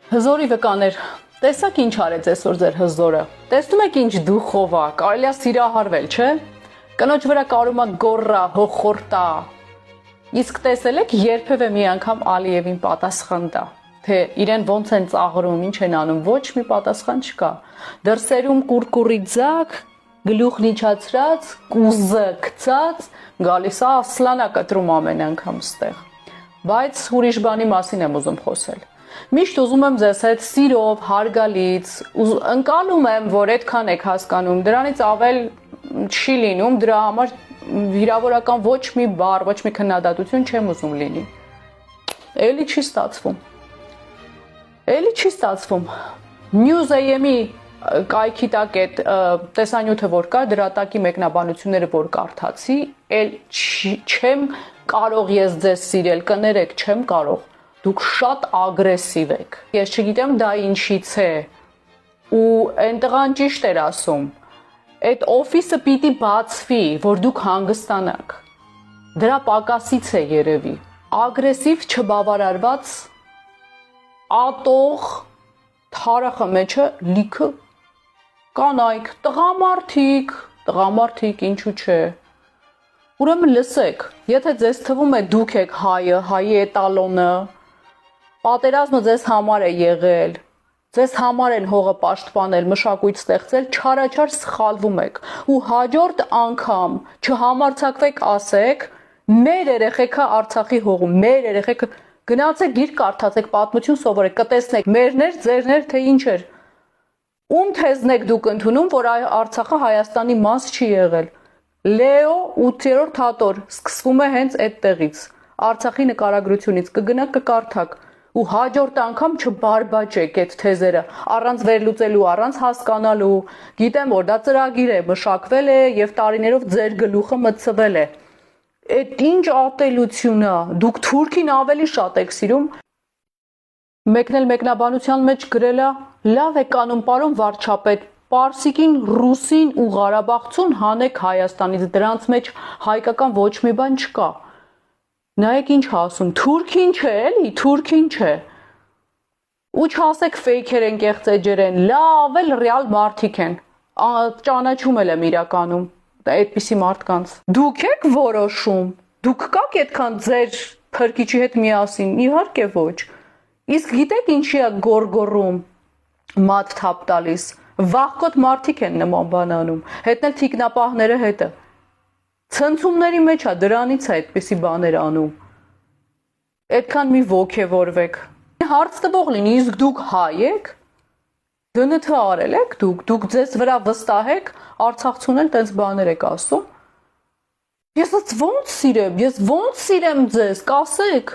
Հզորի վկաներ, տեսակ ինչ արեց այսօր ձեր հզորը, տեսնում եք ինչ դուխով ա, կարելի ա սիրահարվել, չէ, կնոջ վրա կարում ա գոռա, հոխորտա, իսկ տեսել եք երբևէ մի անգամ Ալիևին պատասխան տա, թե իրեն ոնց են ծաղրում, ինչ են անում, ոչ մի պատասխան չկա, դրսերում կուրկուրի ձակ, գլուխն իջացրած, կուզը գցած, գալիս ա ասլանա կտրում ամեն անգամ ստեղ, բայց ուրիշ բանի մասին եմ ուզում խոսել, միշտ ուզում եմ ձեզ հետ սիրով, հարգալից, ընկալում եմ, որ այդքան եք հասկանում, դրանից ավել չի լինում, դրա համար վիրավորական ոչ մի բառ, ոչ մի քննադատություն չեմ ուզում լինի, էլի չի ստացվում, News AM-ի կայքի տակ այդ տեսանյութը որ կա, դրա տակի մեկնաբանությունները որ կարդացի, էլ չեմ կարող ես ձեզ սիրել, կներեք, չեմ կարող, դուք շատ ագրեսիվ եք, ես չգիտեմ դա ինչից է, ու այն տղան ճիշտ էր ասում, այդ օֆիսը պիտի բացվի, որ դուք հանգստանաք, դրա պակասից է երևի, ագրեսիվ չբավարարված, ատող, թարախը մեջը լիքը, կանայք, տղամարդիկ, ինչու չէ, ուրեմն լսեք, եթե ձեզ թվում է դուք եք հայը, հայի էտալոնը, պատերազմը ձեզ համար է եղել, ձեզ համար են հողը պաշտպանել, մշակույթ ստեղծել, չարաչար սխալվում եք, ու հաջորդ անգամ չհամարձակվեք ասեք, մեր երեխեքը Արցախի հողում, մեր երեխեքը, գնացեք գիրք կարդացեք, պատմություն սովորեք, կտեսնեք, մերներ, ձերներ, թե ինչ էր, ում թեզն եք դուք ընդունում, որ Արցախը Հայաստանի մաս չի եղել, Լեո 8-րդ հատոր սկսվում է հենց այդտեղից, Արցախի նկարագրությունից, կգնաք կկարդաք, ու հաջորդ անգամ չբարբաճեք այդ թեզերը, առանց վերլուծելու, առանց հասկանալու, գիտեմ, որ դա ծրագիր է, մշակվել է և տարիներով ձեր գլուխը մտցվել է, այդ ինչ ատելություն է, դուք թուրքին ավելի շատ եք սիրում, մեկն էլ մեկնաբանության մեջ գրել է, լավ եք անում պարոն վարչապետ, պարսիկին, ռուսին ու Ղարաբաղցուն հանեք Հայաստանից, դրանց մեջ հայկական ոչ մի բան չկա, նայեք ինչ ասում, թուրքին չէ էլի, թուրքին չէ, ու չասեք ֆեյքեր են, կեղծ էջեր են, լավ էլ ռեալ մարդիկ են, ճանաչում էլ եմ իրականում, այդպիսի մարդկանց, դուք եք որոշում, դուք կաք այդքան ձեր փրկիչի հետ միասին, իհարկե ոչ, իսկ գիտեք ինչի է գոռգոռում, մատ թափ տալիս, վախկոտ մարդիկ են նման բան անում, հետն էլ թիկնապահները հետը, ցնցումների մեջ է, դրանից է այդպիսի բաներ անում, այդքան մի ոգևորվեք, հարց տվող լինի, իսկ դուք հայ եք, ԴՆԹ արել եք դուք ձեզ վրա վստահ եք, Արցախցուն էլ տենց բաներ եք ասում, ես ոնց սիրեմ ձեզ, կասեք,